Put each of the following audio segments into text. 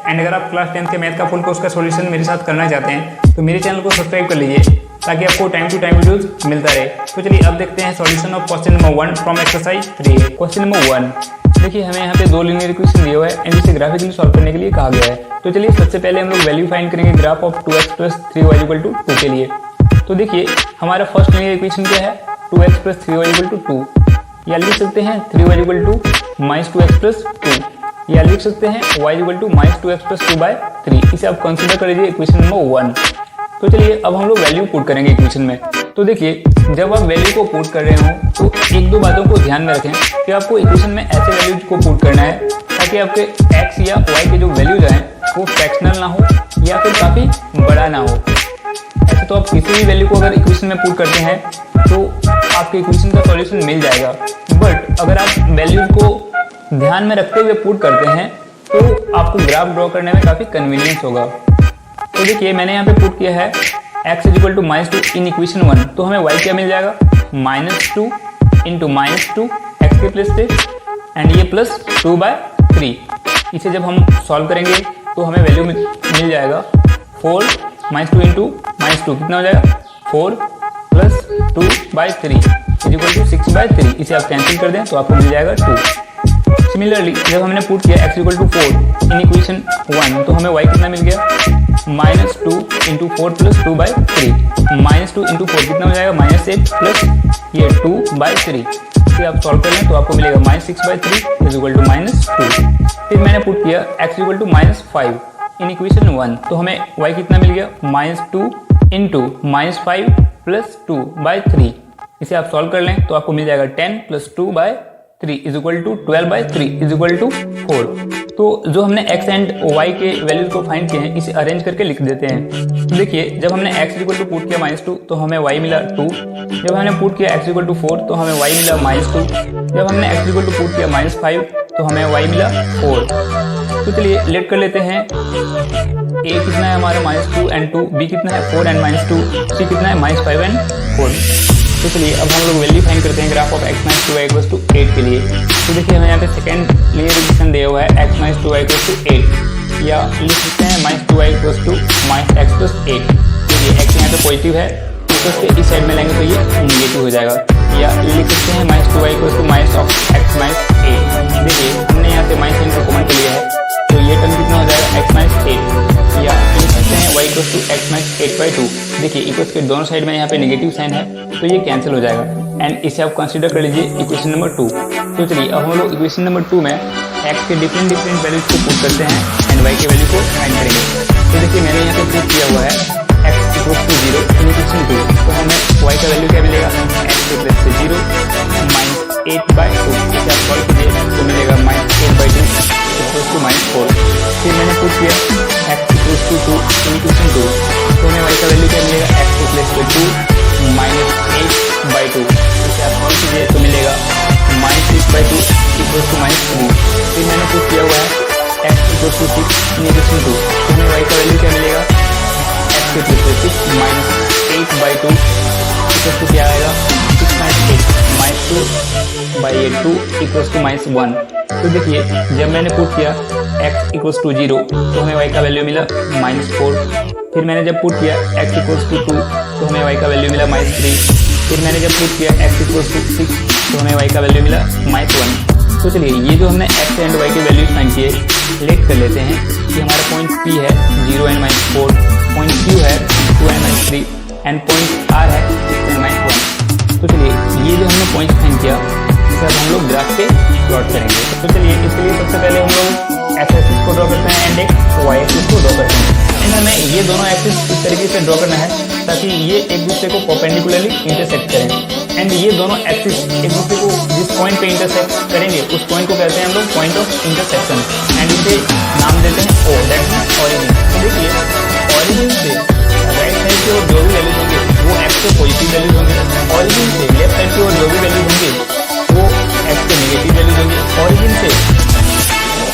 And अगर आप class 10th के मैथ का फुल कोर्स का सॉल्यूशन मेरे साथ करना चाहते हैं तो मेरे चैनल को सब्सक्राइब कर लीजिए ताकि आपको टाइम टू टाइम वीडियोज मिलता रहे। तो चलिए अब देखते हैं solution of question number 1 from exercise 3। Question number 1 देखिए, हमें यहाँ पे दो लीनियर इक्वेशन दिया हुआ है एंड इसे ग्राफिकली सॉल्व करने के लिए कहा गया है। तो चलिए सबसे पहले हम लोग वैल्यू फाइंड करेंगे ग्राफ ऑफ 2x + 3y = 2 के लिए। तो देखिए हमारा फर्स्ट लीनियर इक्वेशन क्या है, 2x + 3y = 2, या लिख सकते हैं 3y = -2x + 2, या लिख सकते हैं y = -2x + 2/3। इसे आप कंसीडर कर लीजिए इक्वेशन नंबर 1। तो चलिए अब हम लोग वैल्यू पुट करेंगे इक्वेशन में। तो देखिए जब आप वैल्यू को पुट कर रहे हो तो एक दो बातों को ध्यान में रखें कि आपको इक्वेशन में ऐसे वैल्यूज को पुट करना है ताकि आपके x या y के जो वैल्यूज आए वो फ्रैक्शनल ना हो या फिर काफ़ी बड़ा ना हो। ऐसे तो आप किसी भी वैल्यू को अगर इक्वेशन में पुट करते हैं तो आपके इक्वेशन का सॉल्यूशन मिल जाएगा, बट अगर आप वैल्यूज को ध्यान में रखते हुए पुट करते हैं तो आपको ग्राफ ड्रॉ करने में काफ़ी कन्वीनियंस होगा। तो देखिए मैंने यहाँ पे पुट किया है x = -2 इन इक्वेशन 1, तो हमें y क्या मिल जाएगा, -2 × -2 x के प्लेस से एंड ये +2/3। इसे जब हम सॉल्व करेंगे तो हमें वैल्यू मिल जाएगा 4 -2 × -2 कितना हो जाएगा, 4 + 2/3 = 6/3। इसे आप कैंसिल कर दें तो आपको मिल जाएगा 2। सिमिलरली जब हमने पुट किया x = 4 इन इक्वेशन 1 तो हमें y कितना मिल गया, -2 × 4 + 2/3। -2 × 4 कितना हो जाएगा, -8 प्लस ये 2/3। इसे आप सॉल्व कर लें तो आपको मिलेगा -6/3 = -2। फिर मैंने पुट किया x = -5 इन इक्वेशन 1 तो हमें y कितना मिल गया, -2 × -5 + 2/3। इसे आप सॉल्व कर लें तो आपको मिल जाएगा 10 + 2/3 = 12/3 = 4। तो जो हमने x एंड y के वैल्यूज को फाइंड किए हैं इसे अरेंज करके लिख देते हैं। तो देखिए जब हमने x = पुट किया -2 तो हमें y मिला 2, जब हमने पुट किया x = 4 तो हमें y मिला -2, जब हमने x = पुट किया -5 तो हमें y मिला 4। तो चलिए लेट कर लेते हैं, a कितना है हमारा -2 and 2, b कितना है 4 and -2, c कितना है -5 and 4। तो चलिए अब हम लोग वैल्यू फाइंड करते हैं ग्राफ ऑफ x - 2y = 8 के लिए। तो देखिए हमें यहाँ पे सेकंड लीनियर इक्वेशन दिया हुआ है x - 2y = 8, या लिख सकते हैं -2y = -x + 8। देखिए x यहाँ पे पॉजिटिव है तो उसके इस साइड में लेंगे तो ये नेगेटिव हो जाएगा, या लिख सकते हैं -2y = -x - 8। देखिए हमने यहाँ से माइनस को कॉमन कर लिया है तो ये टर्म कितना हो जाएगा x - 8, या लिख सकते हैं y = x - 8/2। देखिए इक्वल्स के दोनों साइड में यहाँ पे नेगेटिव साइन है तो ये कैंसिल हो जाएगा एंड इसे आप कंसीडर कर लीजिए इक्वेशन नंबर 2। तो चलिए अब हम लोग इक्वेशन नंबर 2 में x के डिफरेंट वैल्यूज को पुट करते हैं एंड y के वैल्यू को फाइंड करेंगे। तो देखिए मैंने यहाँ पे पुट किया हुआ है x = 0 इन इक्वेशन 2, तो हमें y का वैल्यू क्या मिलेगा, x के प्लेस से 0 -8/2। इसे आप सॉल्व कीजिए तो मिलेगा -8/2 = -4। फिर मैंने पुट किया x = 2 इन इक्वेशन 2 तो हमें y का वैल्यू क्या मिलेगा, x के प्लेस पे 2 -8/2। इसे आप सॉल्व कीजिए तो मिलेगा -6/2 = -3। फिर मैंने पुट किया हुआ है x = 6 इन इक्वेशन 2 तो हमें y का वैल्यू क्या मिलेगा, x के प्लेस पे 6 -8/2 = क्या आएगा, 6 - 8 -2/2 = -1। तो देखिए जब मैंने पुट किया x = 0 तो हमें y का वैल्यू मिला -4। फिर मैंने जब पुट किया x = 2 तो हमें y का वैल्यू मिला -3। फिर मैंने जब पुट किया x = 6 तो हमें y का वैल्यू मिला -1। तो चलिए ये जो हमने x एंड y के वैल्यू फाइंड किए लेट कर लेते हैं कि हमारा पॉइंट P है 0 and -4, पॉइंट Q है 2 and -3 एंड पॉइंट R है 6 and -1। तो चलिए ये जो हमने पॉइंट फाइंड किया इसे अब हम लोग ग्राफ पे प्लॉट करेंगे। तो चलिए इसके लिए सबसे पहले हम लोग x एक्सिस को ड्रॉ करते हैं एंड एक y एक्सिस को ड्रॉ करते हैं एंड हमें ये दोनों एक्सिस इस तरीके से ड्रॉ करना है ताकि ये एक दूसरे को परपेंडिकुलरली इंटरसेक्ट करें एंड ये दोनों एक्सिस एक दूसरे को जिस पॉइंट पे इंटरसेक्ट करेंगे उस पॉइंट को कहते हैं हम लोग पॉइंट ऑफ इंटरसेक्शन एंड इसे नाम देते हैं O, दैट मींस ऑरिजिन। तो देखिए ऑरिजिन से राइट साइड की ओर जो भी वैल्यूज होंगे वो x के पॉजिटिव वैल्यूज होंगे, ऑरिजिन से लेफ्ट साइड की ओर जो भी वैल्यूज होंगे वो x के नेगेटिव वैल्यूज होंगे, ऑरिजिन से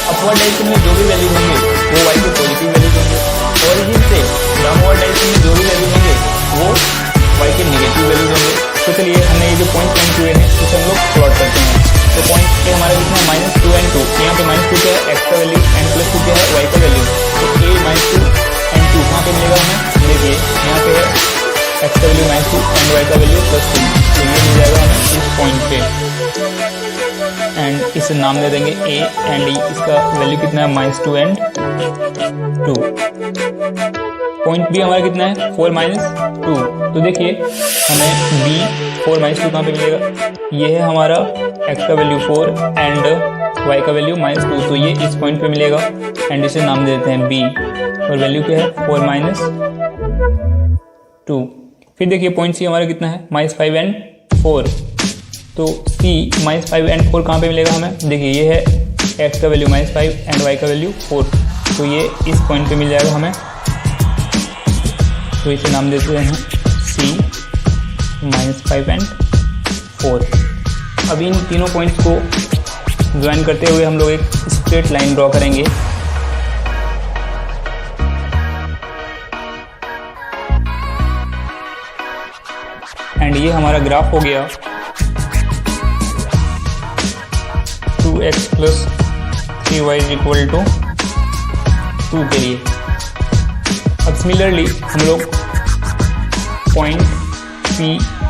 अपवर्ड डायरेक्शन में जो भी वैल्यूज होंगे वो y के पॉजिटिव वैल्यूज होंगे, ऑरिजिन से डाउनवर्ड डायरेक्शन में जो भी वैल्यूज होंगे वो y के नेगेटिव वैल्यूज होंगे। तो चलिए हमने ये जो पॉइंट फाइंड किए हैं उसे हम लोग प्लॉट करते हैं। तो पॉइंट पे हमारा कितना -2 and 2, यहाँ पे -2 क्या है x का वैल्यू एंड +2 क्या है y का वैल्यू। एक्स का वैल्यू -2 एंड वाई का वैल्यू +2, तो ये मिल जाएगा हमें इस पॉइंट पे। एंड इसे नाम दे देंगे ए एंड ई। इसका वैल्यू कितना है -2 एंड 2। पॉइंट बी हमारा कितना है 4 -2। तो देखिए हमें बी 4 -2 कहाँ पे मिलेगा, ये है हमारा एक्स का वैल्यू 4 एंड वाई का वैल्यू -2, तो ये इस पॉइंट पे मिलेगा एंड इसे नाम दे देते हैं बी और वैल्यू क्या है 4 -2। फिर देखिए पॉइंट सी हमारा कितना है -5 एंड 4, तो सी -5 एंड 4 कहाँ पे मिलेगा हमें, देखिए ये है एक्स का वैल्यू -5 एंड वाई का वैल्यू 4, तो ये इस पॉइंट पे मिल जाएगा हमें, तो इसे नाम देते हैं सी -5 एंड 4। अब इन तीनों पॉइंट्स को ज्वाइन करते हुए हम लोग एक स्ट्रेट लाइन ड्रॉ करेंगे। एंड ये हमारा ग्राफ हो गया 2x + 3y = 2 के लिए। अब सिमिलरली हम लोग point P,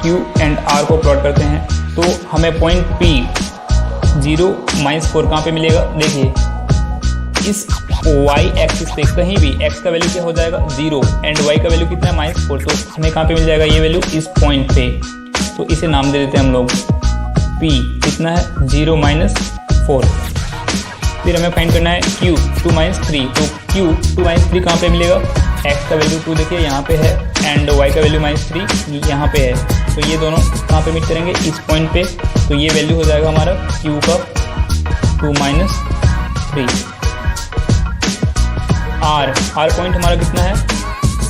Q and R को प्लॉट करते हैं, तो हमें पॉइंट P 0 -4 कहाँ पे मिलेगा, देखिए इस y एक्सिस पे कहीं भी x का वैल्यू क्या हो जाएगा 0 एंड y का वैल्यू कितना है -4, तो हमें कहाँ पे मिल जाएगा ये वैल्यू इस पॉइंट पे, तो इसे नाम दे देते हैं हम लोग P कितना है 0 -4। फिर हमें फाइंड करना है Q 2 -3, तो Q 2 -3 कहाँ पे मिलेगा, x का वैल्यू 2 देखिए यहाँ पे है एंड y का वैल्यू -3 यहाँ पे है, तो ये दोनों कहाँ पे मीट करेंगे इस पॉइंट पे, तो ये वैल्यू हो जाएगा हमारा Q का 2 -3। R पॉइंट हमारा कितना है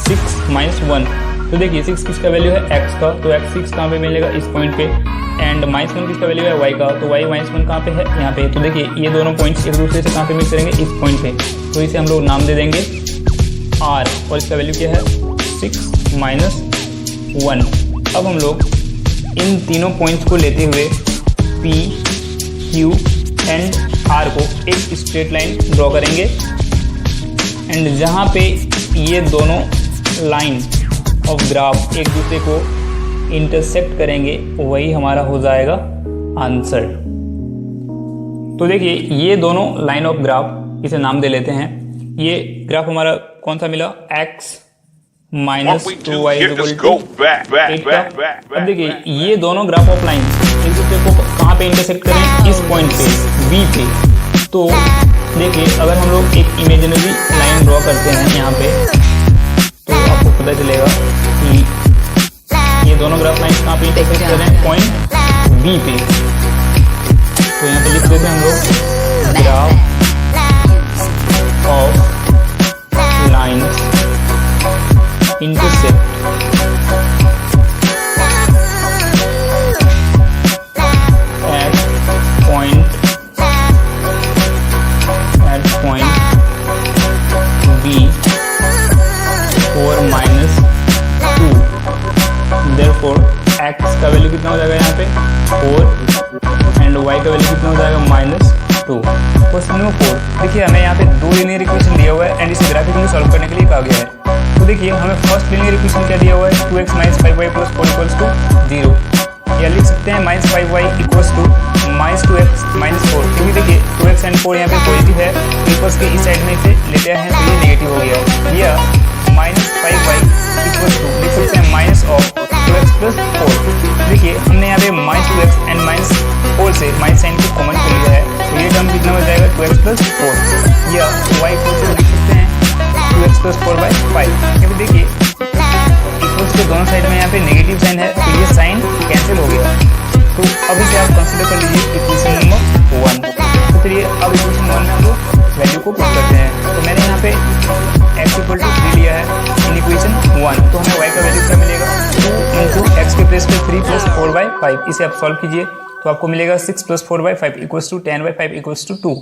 6 -1, तो देखिए 6 किसका वैल्यू है x का, तो x 6 कहाँ पे मिलेगा इस पॉइंट पे एंड -1 किसका वैल्यू है y का, तो y -1 कहाँ पे है यहाँ पे, तो देखिए ये दोनों पॉइंट्स एक दूसरे से कहाँ पे मीट करेंगे इस पॉइंट पे, तो इसे हम लोग नाम दे देंगे r और इसका वैल्यू क्या है 6 -1। अब हम लोग इन तीनों पॉइंट्स को लेते हुए P, Q एंड R को एक स्ट्रेट लाइन ड्रॉ करेंगे एंड जहाँ पे ये दोनों लाइन ऑफ ग्राफ एक दूसरे को इंटरसेक्ट करेंगे वही हमारा हो जाएगा आंसर। तो देखिए ये दोनों लाइन ऑफ ग्राफ, इसे नाम दे लेते हैं, ये ग्राफ हमारा कौन सा मिला x -2y = 8 का। अब देखिए ये दोनों ग्राफ ऑफ लाइन एक दूसरे को कहाँ पे इंटरसेक्ट करें इस पॉइंट पे B पे, तो देखिए अगर हम लोग एक इमेजिनरी लाइन ड्रॉ करते हैं यहाँ पे, तो आपको पता चलेगा कि ये दोनों ग्राफ लाइन कहाँ पे इंटरसेक्ट कर रहे हैं पॉइंट B पे, तो यहाँ पे लिख देते हैं हम लोग graph of lines intersect at point B 4 -2, therefore x का वैल्यू कितना हो जाएगा यहाँ पे 4 एंड y का वैल्यू कितना हो जाएगा -2। क्वेश्चन नंबर 4, देखिए हमें यहाँ पे दो लीनियर इक्वेशन दिया हुआ है एंड इसे ग्राफिकली सॉल्व करने के लिए कहा गया है। तो देखिए हमें फर्स्ट लीनियर इक्वेशन क्या दिया हुआ है 2x - 5y + 4 = 0, या लिख सकते हैं -5y = -2x -4, क्योंकि देखिए 2x एंड 4 यहाँ पे पॉजिटिव है, इक्वल्स के इस साइड में इसे लेते हैं तो ये नेगेटिव हो गया, या -5y = लिख सकते हैं -2x + 4। देखिए हमने यहाँ पे -2x एंड -4 से माइनस साइन को कॉमन कर लिया है, तो ये टर्म कितना हो जाएगा 2x + 4, या y = लिख सकते हैं 2x + 4/5, क्योंकि देखिए इक्वल्स के दोनों साइड में यहाँ पे नेगेटिव साइन है, तो ये साइन कैंसिल हो गया। तो अब इसे आप कंसीडर कर लीजिए इक्वेशन नंबर 1। तो चलिए अब इक्वेशन 1 में हम लोग वैल्यू को पुट करते हैं, तो मैंने यहाँ पे x = 3 लिया है इन इक्वेशन 1, तो हमें y का वैल्यू क्या मिलेगा 2 × x के प्लेस पे 3 + 4/5, इसे आप सॉल्व कीजिए तो आपको मिलेगा 6 + 4/5 = 10/5 = 2।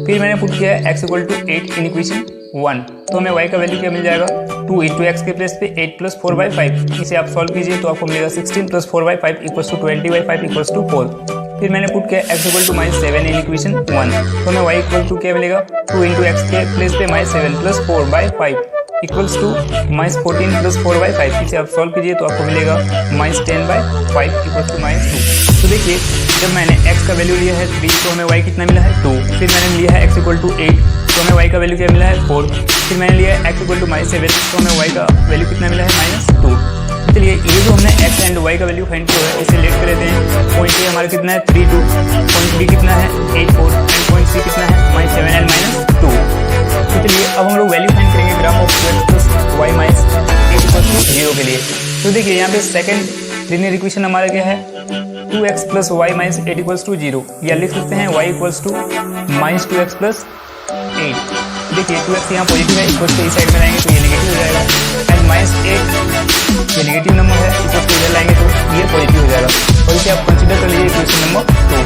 फिर मैंने पुट किया है x = 8 इन इक्वेशन 1, तो हमें y का वैल्यू क्या मिल जाएगा 2 × x के प्लेस पे 8 + 4/5, इसे आप सॉल्व कीजिए तो आपको मिलेगा 16 + 4/5 = 20/5 = 4। फिर मैंने पुट किया x = -7 इन इक्वेशन 1, तो हमें y = क्या मिलेगा 2 × x के प्लेस पे -7 + 4/5, इक्वल्स टू -14 प्लस 4/5। इसे आप सॉल्व कीजिए तो आपको मिलेगा -10/5 इक्वल्स टू -2। तो देखिए जब मैंने x का वैल्यू लिया है 3 तो हमें y कितना मिला है 2। फिर मैंने लिया है x इक्वल टू 8 तो हमें y का वैल्यू क्या मिला है 4। फिर मैंने लिया है x इक्वल टू -7 तो हमें y का वैल्यू कितना मिला है -2। चलिए ये जो हमने x एंड y का वैल्यू फाइंड किया है इसे लेट कर लेते हैं। पॉइंट ए हमारा कितना है 32, पॉइंट बी कितना है 84 एंड पॉइंट सी कितना है -7 एंड -2। तो चलिए अब हम लोग वैल्यू फाइंड करेंगे graph of 12 plus y minus 8 equal to 0 के लिए। तो देखिए यहाँ पे सेकंड लीनियर इक्वेशन हमारा क्या है 2x plus y minus 8 equals to 0, या लिख सकते हैं y equals to -2x plus 8। देखिए 2x यहाँ पॉजिटिव है, इक्वल्स टू इस साइड में लाएंगे तो ये नेगेटिव हो जाएगा, एंड -8 ये नेगेटिव नंबर है, इक्वल्स टू इधर लाएंगे तो ये पॉजिटिव हो जाएगा। और इसे आप कंसीडर कर लीजिए इक्वेशन नंबर 2।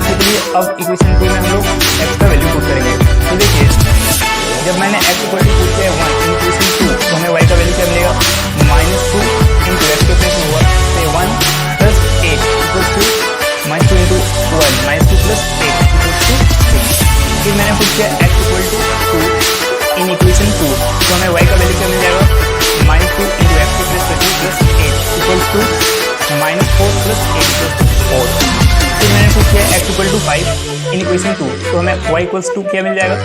तो चलिए अब इक्वेशन 2 में हम लोग x का वैल्यू पुट करेंगे। तो देखिए जब मैंने x इक्वल टू पुट किया 1 इन इक्वेशन 2 तो हमें y का वैल्यू क्या मिलेगा -2 इंटू x के प्लेस में हुआ तो 1 plus 8 equals to -2 into 1 -2 plus 8 equals to 6। फिर मैंने पुट किया x equal to 2 in equation 2 तो हमें y का वैल्यू क्या मिल जाएगा -2 इंटू x के प्लेस में 2 plus 8 equals to -4 plus 8 plus 4। फिर मैंने पुट किया x equal to 5 in equation 2 तो हमें y इक्वल्स टू क्या मिल जाएगा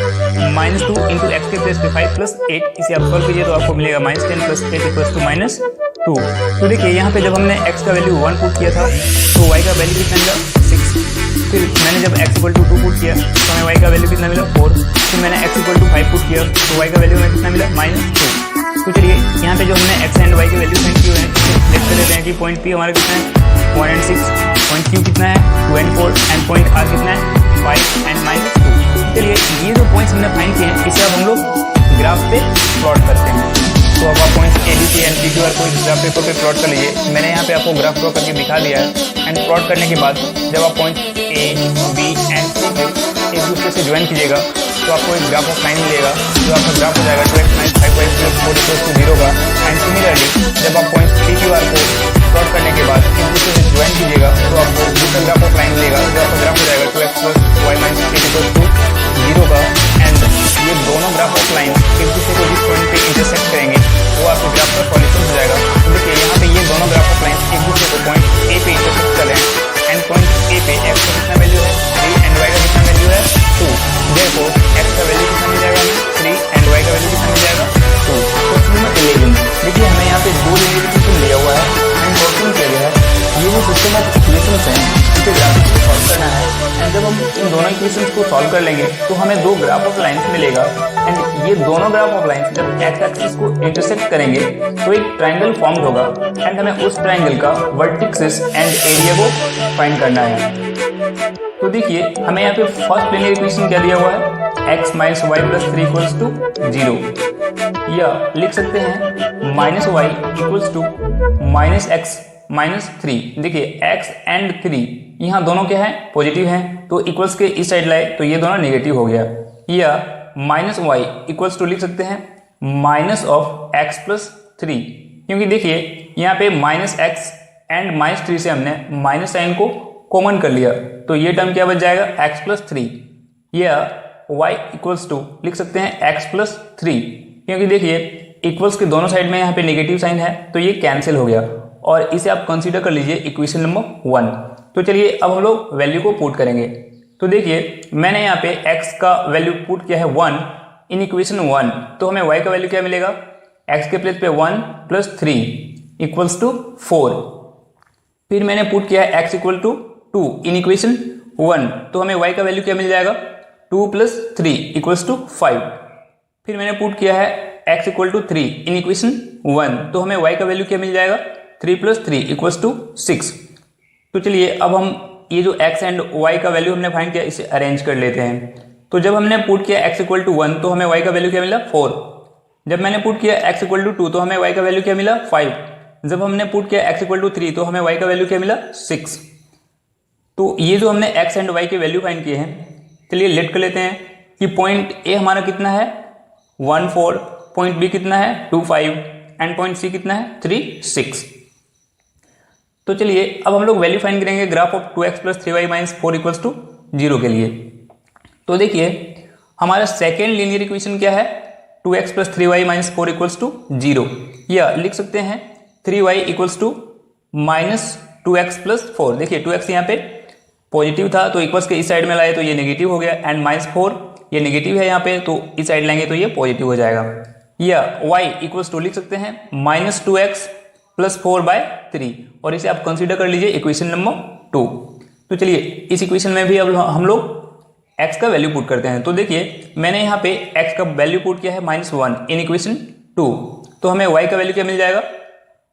-2 इंटू x के प्लेस पे 5 प्लस 8। इसे आप सॉल्व कीजिए तो आपको मिलेगा -10 प्लस 8 इक्वल्स टू -2। तो देखिए यहाँ पे जब हमने x का वैल्यू 1 पुट किया था तो y का वैल्यू कितना मिला 6। फिर मैंने जब x इक्वल टू 2 पुट किया तो हमें y का वैल्यू कितना मिला 4। फिर मैंने x इक्वल टू 5 पुट किया तो y का वैल्यू हमें कितना मिला -2। तो चलिए यहाँ पे जो हमने x एंड y के वैल्यू फाइंड किए हैं देख कर लेते हैं कि पॉइंट p हमारा कितना है 1 एंड 6, पॉइंट q कितना है 2 एंड 4 एंड पॉइंट r कितना है 5 एंड -2। चलिए ये जो पॉइंट्स हमने फाइंड किए हैं इसे अब हम लोग ग्राफ पे प्लॉट करते हैं। तो अब आप point A B C and P Q R को ग्राफ पेपर पे प्लॉट कर लीजिए। मैंने यहाँ पे आपको ग्राफ ड्रॉ करके दिखा दिया है। एंड प्लॉट करने के बाद जब आप पॉइंट ए बी एंड सी को एक दूसरे से ज्वाइन कीजिएगा तो आपको एक ग्राफ ऑफ लाइन मिलेगा जो आपका ग्राफ हो जाएगा 2x - 5y + 4 = 0 का। एंड सिमिलरली जब आप पॉइंट पी क्यू आर को प्लॉट करने के बाद एक दूसरे से ज्वाइन कीजिएगा तो आपको दूसरा ग्राफ ऑफ लाइन मिलेगा जो आपका ग्राफ हो जाएगा 2x + y - 8 = 0 का। एंड ये दोनों ग्राफ ऑफ लाइन एक दूसरे को जिस पॉइंट पे इंटरसेक्ट करेंगे वो आपके ग्राफ का सॉल्यूशन हो जाएगा। तो देखिए यहाँ पे ये दोनों ग्राफ ऑफ लाइन एक दूसरे को पॉइंट ए पे इंटरसेक्ट कर रहे हैं। एंड पॉइंट ए पे x का कितना वैल्यू है 3 एंड y का कितना वैल्यू है 2। देयरफॉर x का वैल्यू कितना मिल जाएगा हमें 3 एंड y का वैल्यू कितना मिल जाएगा 2। क्वेश्चन नंबर 11 देखिए हमें यहाँ पे दो लीनियर इक्वेशन दिया हुआ है एंड क्वेश्चन किया गया है ये जो सिस्टम ऑफ इक्वेशंस हैं इसे ग्राफ से सॉल्व करना है। एंड जब हम इन दोनों इक्वेशंस को सॉल्व कर लेंगे तो हमें दो ग्राफ ऑफ लाइंस मिलेगा। एंड ये दोनों ग्राफ ऑफ लाइंस जब x एक्सिस को इंटरसेक्ट करेंगे तो एक ट्रायंगल फॉर्म होगा। एंड हमें उस ट्रायंगल का वर्टिसेस एंड एरिया को फाइंड करना है। तो देखिए हमें यहाँ पे फर्स्ट लीनियर इक्वेशन क्या दिया हुआ है x - y + 3 = 0, या लिख सकते हैं -y = -x - 3। देखिए x एंड 3 यहाँ दोनों क्या है पॉजिटिव हैं तो इक्वल्स के इस साइड लाए तो ये दोनों नेगेटिव हो गया। या -y = लिख सकते हैं -x + 3, क्योंकि देखिए यहाँ पे -x एंड -3 से हमने माइनस साइन को कॉमन कर लिया तो ये टर्म क्या बच जाएगा x + 3। या y = लिख सकते हैं x + 3, क्योंकि देखिए इक्वल्स के दोनों साइड में यहाँ पे नेगेटिव साइन है तो ये कैंसिल हो गया। और इसे आप कंसीडर कर लीजिए इक्वेशन नंबर 1। तो चलिए अब हम लोग वैल्यू को पुट करेंगे। तो देखिए मैंने यहाँ पे x का वैल्यू पुट किया है 1 इन इक्वेशन 1 तो हमें y का वैल्यू क्या मिलेगा x के प्लेस पे 1 + 3 = 4। फिर मैंने पुट किया है x = 2 इन इक्वेशन 1 तो हमें y का वैल्यू क्या मिल जाएगा 2 + 3 = 5। फिर मैंने पुट किया है x = 3 इन इक्वेशन 1 तो हमें y का वैल्यू क्या मिल जाएगा 3 + 3 = 6। तो चलिए अब हम ये जो x एंड y का वैल्यू हमने फाइंड किया इसे अरेंज कर लेते हैं। तो जब हमने पुट किया x = 1 तो हमें y का वैल्यू क्या मिला 4। जब मैंने पुट किया x = 2 तो हमें y का वैल्यू क्या मिला 5। जब हमने पुट किया x = 3 तो हमें y का वैल्यू क्या मिला 6। तो ये जो हमने x एंड y के वैल्यू फाइंड किए हैं चलिए लेट कर लेते हैं कि पॉइंट ए हमारा कितना है 1 4, पॉइंट बी कितना है 2 5 एंड पॉइंट सी कितना है 3 6। तो चलिए अब हम लोग वैल्यू फाइंड करेंगे ग्राफ ऑफ 2x + 3y - 4 = 0 के लिए। तो देखिए हमारा सेकेंड लीनियर इक्वेशन क्या है 2x plus 3y minus 4 equals to 0, या लिख सकते हैं 3y equals to minus 2x plus 4। देखिए 2x यहाँ पे पॉजिटिव था तो इक्वल्स के इस साइड में लाए तो ये नेगेटिव हो गया, एंड माइनस 4 ये नेगेटिव है यहाँ पे तो इस साइड लाएंगे तो ये पॉजिटिव हो जाएगा। या y इक्वल्स टू लिख सकते हैं माइनस 2x प्लस 4/3, और इसे आप कंसीडर कर लीजिए इक्वेशन नंबर 2। तो चलिए इस इक्वेशन में भी अब हम लोग x का वैल्यू पुट करते हैं। तो देखिए मैंने यहाँ पे x का वैल्यू पुट किया है -1 इन इक्वेशन 2, तो हमें y का वैल्यू क्या मिल जाएगा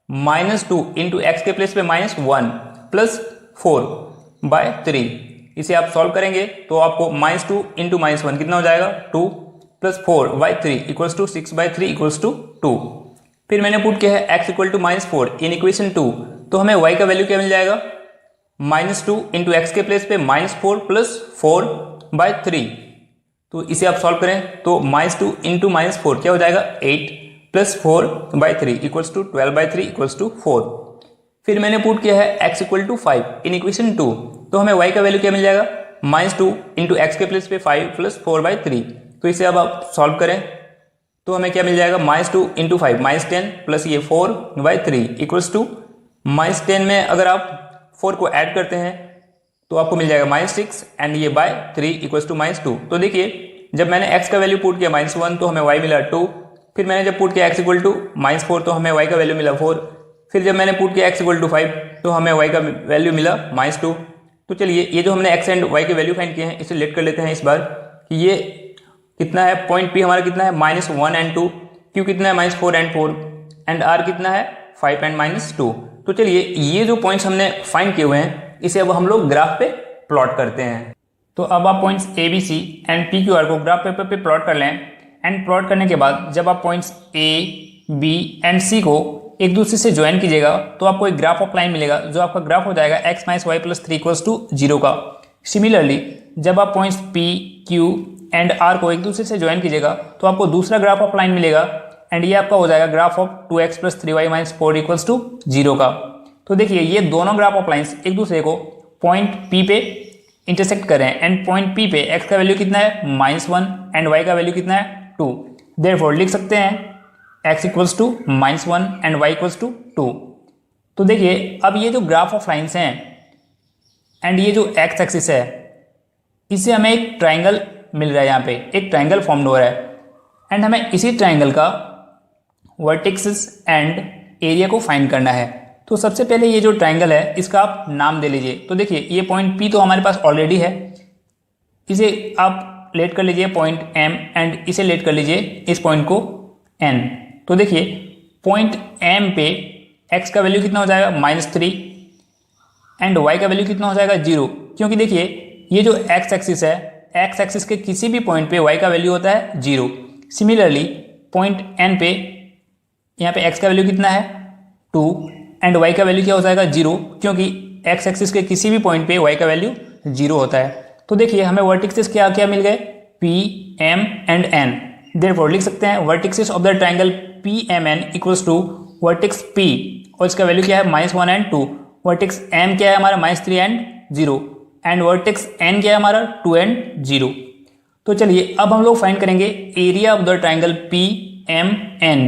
-2 इंटू एक्स के प्लेस पे -1 प्लस 4/3। इसे आप सॉल्व करेंगे तो आपको -2 इंटू -1 कितना हो जाएगा 2 plus 4/3 equals to 6/3 equals to 2। फिर मैंने पुट किया है x equal to -4 in equation 2, तो हमें y का वैल्यू क्या मिल जाएगा -2 इंटू एक्स के प्लेस पे -4 प्लस 4/3। तो इसे आप सॉल्व करें तो -2 इंटू -4 क्या हो जाएगा 8 plus 4/3 equals to 12/3 equals to 4। फिर मैंने पुट किया है x equal to 5 in equation 2, तो हमें y का वैल्यू क्या मिल जाएगा -2 इंटू एक्स के प्लेस पे 5 प्लस 4/3। तो इसे अब आप सॉल्व करें तो हमें क्या मिल जाएगा -2 इंटू 5 -10 प्लस ये 4/3 इक्वल्स टू -10 में अगर आप 4 को ऐड करते हैं तो आपको मिल जाएगा -6 एंड ये /3 इक्वल्स टू -2। तो देखिए जब मैंने x का वैल्यू पुट किया -1 तो हमें y मिला 2, फिर मैंने जब पुट किया x इक्वल टू -4 तो हमें y का वैल्यू मिला 4, फिर जब मैंने पुट किया x इक्वल टू 5 तो हमें y का वैल्यू मिला -2। तो चलिए ये जो हमने x एंड y के वैल्यू फाइंड किए हैं इसे लेट कर लेते हैं इस बार कि ये कितना है, पॉइंट P हमारा कितना है -1 एंड 2, Q कितना है -4 एंड 4, एंड R कितना है 5 एंड -2। तो चलिए ये जो पॉइंट्स हमने फाइंड किए हुए हैं इसे अब हम लोग ग्राफ पे प्लॉट करते हैं। तो अब आप points A B C and P Q R को ग्राफ पेपर पे प्लॉट कर लें, एंड प्लॉट करने के बाद जब आप points A B and C को एक दूसरे से ज्वाइन कीजिएगा तो आपको एक ग्राफ ऑफ लाइन मिलेगा जो आपका ग्राफ हो जाएगा x - y + 3 इक्वल्स टू 0 का। सिमिलरली जब आप points P Q and R को एक दूसरे से ज्वाइन कीजिएगा तो आपको दूसरा ग्राफ ऑफ लाइन मिलेगा, एंड ये आपका हो जाएगा graph of 2x + 3y - 4 equals to 0 का। तो देखिए ये दोनों ग्राफ ऑफ लाइन्स एक दूसरे को पॉइंट P पे इंटरसेक्ट कर रहे हैं, एंड पॉइंट P पे x का वैल्यू कितना है -1 एंड y का वैल्यू कितना है 2। देयरफॉर लिख सकते हैं x equals to -1 and y equals to 2। तो देखिए अब ये जो ग्राफ ऑफ लाइन्स हैं एंड ये जो x एक्सिस है इससे हमें एक ट्राइंगल मिल रहा है, यहाँ पे एक ट्राइंगल फॉर्म हो रहा है, एंड हमें इसी ट्राइंगल का वर्टेक्सेस एंड एरिया को फाइंड करना है। तो सबसे पहले ये जो ट्राइंगल है इसका आप नाम दे लीजिए। तो देखिए ये पॉइंट P तो हमारे पास ऑलरेडी है, इसे आप लेट कर लीजिए पॉइंट M, एंड इसे लेट कर लीजिए इस पॉइंट को N। तो देखिए पॉइंट M पे x का वैल्यू कितना हो जाएगा -3 एंड y का वैल्यू कितना हो जाएगा 0, क्योंकि देखिए ये जो x एक्सिस है x एक्सिस के किसी भी पॉइंट पे y का वैल्यू होता है 0। सिमिलरली पॉइंट N पे यहाँ पे x का वैल्यू कितना है 2 एंड y का वैल्यू क्या हो जाएगा 0, क्योंकि x एक्सिस के किसी भी पॉइंट पे y का वैल्यू 0 होता है। तो देखिए हमें वर्टिक्सेस क्या क्या मिल गए P M and N। Therefore लिख सकते हैं vertices of the triangle PMN equals to vertex P, और इसका वैल्यू क्या है -1 एंड 2, वर्टिक्स M क्या है हमारा -3 एंड 0, एंड वर्टेक्स N क्या है हमारा 2 एंड 0। तो चलिए अब हम लोग फाइंड करेंगे area of the triangle PMN,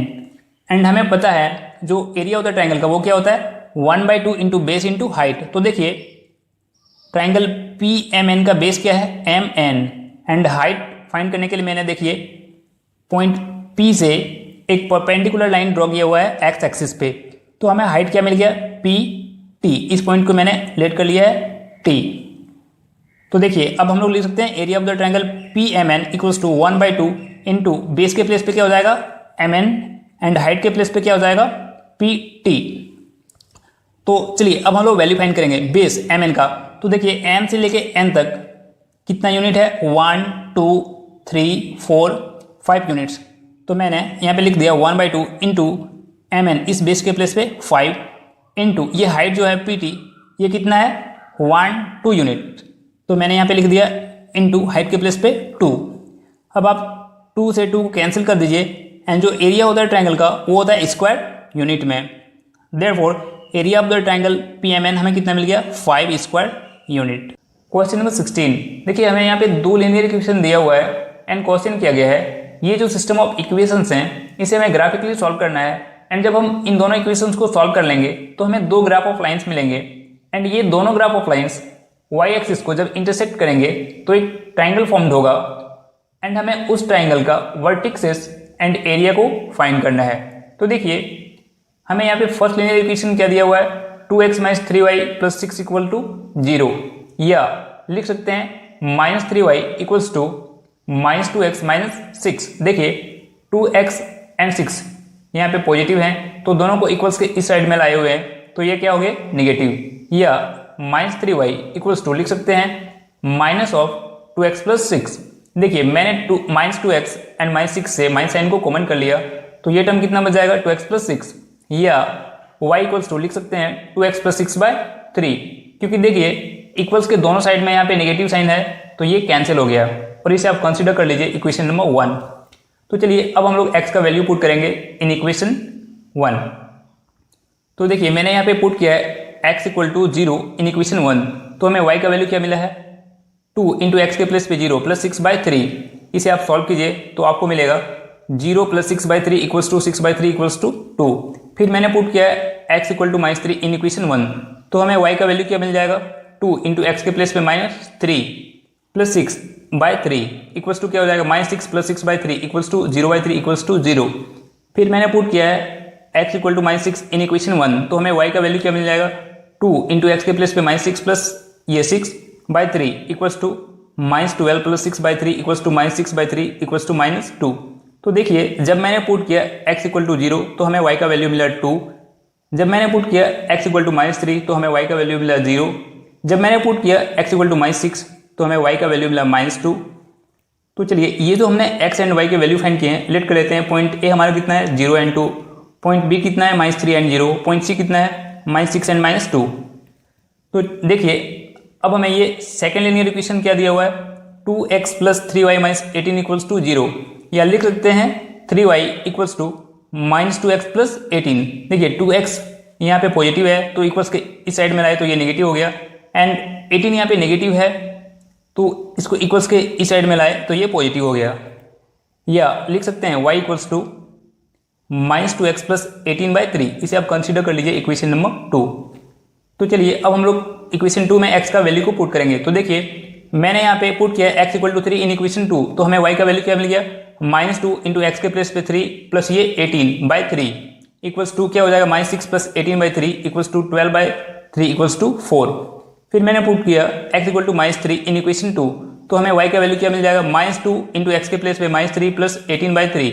and हमें पता है जो एरिया ऑफ द ट्राइंगल का वो क्या होता है 1/2 इंटू बेस इंटू हाइट। तो देखिए ट्राइंगल PMN का बेस क्या है MN, एंड हाइट फाइंड करने के लिए मैंने देखिए पॉइंट P से एक परपेंडिकुलर लाइन ड्रॉ किया हुआ है x एक्सिस पे, तो हमें हाइट क्या मिल गया PT। इस पॉइंट को मैंने लेट कर लिया है T। तो देखिए अब हम लोग लिख सकते हैं area of the triangle PMN equals to 1/2 into base के प्लेस पे क्या हो जाएगा MN, एंड हाइट के प्लेस पे क्या हो जाएगा PT। तो चलिए अब हम लोग वैल्यू फाइंड करेंगे बेस MN का। तो देखिए M से लेके N तक कितना यूनिट है 1 2 3 4 5 यूनिट्स। तो मैंने यहाँ पे लिख दिया 1/2 इंटू MN इस बेस के प्लेस पे 5 इंटू ये हाइट जो है PT ये कितना है 1 2 यूनिट। तो मैंने यहाँ पे लिख दिया इंटू हाइट के प्लेस पे 2। अब आप 2 से 2 कैंसिल कर दीजिए, एंड जो एरिया होता है ट्राइंगल का वो होता है स्क्वायर यूनिट में। Therefore area of the triangle PMN हमें कितना मिल गया 5 स्क्वायर यूनिट। क्वेश्चन नंबर 16 देखिए हमें यहाँ पे दो लीनियर इक्वेशन दिया हुआ है एंड क्वेश्चन किया गया है ये जो सिस्टम ऑफ इक्वेशंस हैं इसे हमें ग्राफिकली सॉल्व करना है। एंड जब हम इन दोनों इक्वेशंस को सॉल्व कर लेंगे तो हमें दो ग्राफ ऑफ लाइंस मिलेंगे। एंड ये दोनों graph of lines Y axis को जब इंटरसेक्ट करेंगे तो एक ट्राइंगल फॉर्म्ड होगा। एंड हमें उस ट्राइंगल का वर्टिक्सेस एंड एरिया को फाइंड करना है। तो देखिए हमें यहाँ पे फर्स्ट लीनियर इक्वेशन क्या दिया हुआ है, 2x - 3y + 6 = 0, या लिख सकते हैं -3y = -2x - 6। देखिए 2x एंड 6 यहाँ पे पॉजिटिव हैं तो दोनों को इक्वल्स के इस साइड में लाए हुए हैं, तो ये क्या हो गए नेगेटिव। या -3y = लिख सकते हैं -2x + 6। देखिए मैंने -2x एंड -6 से माइनस साइन को कॉमन कर लिया, तो ये टर्म कितना बच जाएगा 2x + 6। या y = लिख सकते हैं 2x + 6/3, क्योंकि देखिए इक्वल्स के दोनों साइड में यहाँ पे नेगेटिव साइन है तो ये कैंसिल हो गया, और इसे आप कंसीडर कर लीजिए इक्वेशन नंबर 1। तो चलिए अब हम लोग x का वैल्यू पुट करेंगे इन इक्वेशन 1। तो देखिए मैंने यहाँ पे पुट किया है x = 0 इन इक्वेशन 1, तो हमें y का वैल्यू क्या मिला है 2 × x के प्लेस पे 0 + 6/3। इसे आप सॉल्व कीजिए तो आपको मिलेगा 0 + 6/3 = 6/3 = 2। फिर मैंने पुट किया है x = -3 इन इक्वेशन 1, तो हमें y का वैल्यू क्या मिल जाएगा 2 × x के प्लेस पे -3 + 6/3 = क्या हो जाएगा -6 + 6/3 = 0/3 = 0। फिर मैंने पुट किया है x = -6 इन इक्वेशन 1, तो हमें y का वैल्यू क्या मिल जाएगा 2 × x के प्लेस पे -6 + ये 6/3 = -12 + 6/3 = -6/3 = -2। तो देखिए जब मैंने पुट किया x = 0 तो हमें y का वैल्यू मिला 2। जब मैंने पुट किया x = -3 तो हमें y का वैल्यू मिला 0। जब मैंने पुट किया x = -6 तो हमें y का वैल्यू मिला -2। तो चलिए ये जो हमने x एंड y के वैल्यू फाइंड किए हैं, लेट कर लेते हैं। पॉइंट A हमारा कितना है 0 एंड 2, पॉइंट B कितना है -3 एंड 0, पॉइंट C कितना है -6 एंड -2। तो देखिए अब हमें ये सेकेंड लीनियर इक्वेशन क्या दिया हुआ है 2x + 3y - 18 = 0, या लिख सकते हैं 3y = -2x + 18। देखिए 2x यहाँ पे पॉजिटिव है तो इक्वल्स के इस साइड में लाए तो ये नेगेटिव हो गया, एंड 18 यहाँ पे नेगेटिव है तो इसको इक्वल्स के इस साइड में लाए तो ये पॉजिटिव हो गया। या लिख सकते हैं y = -2x + 18/3। इसे आप कंसीडर कर लीजिए इक्वेशन नंबर 2। तो चलिए अब हम लोग इक्वेशन 2 में x का वैल्यू को पुट करेंगे। तो देखिए मैंने यहाँ पे पुट किया x = 3 इन इक्वेशन 2, तो हमें y का वैल्यू क्या मिल गया -2 × x के प्लेस पे 3 प्लस ये 18/3 = क्या हो जाएगा -6 + 18/3 = 12/3 = 4। फिर मैंने पुट किया x = -3 इन इक्वेशन 2, तो हमें y का वैल्यू क्या मिल जाएगा -2 × x के प्लेस पे -3 प्लस 18/3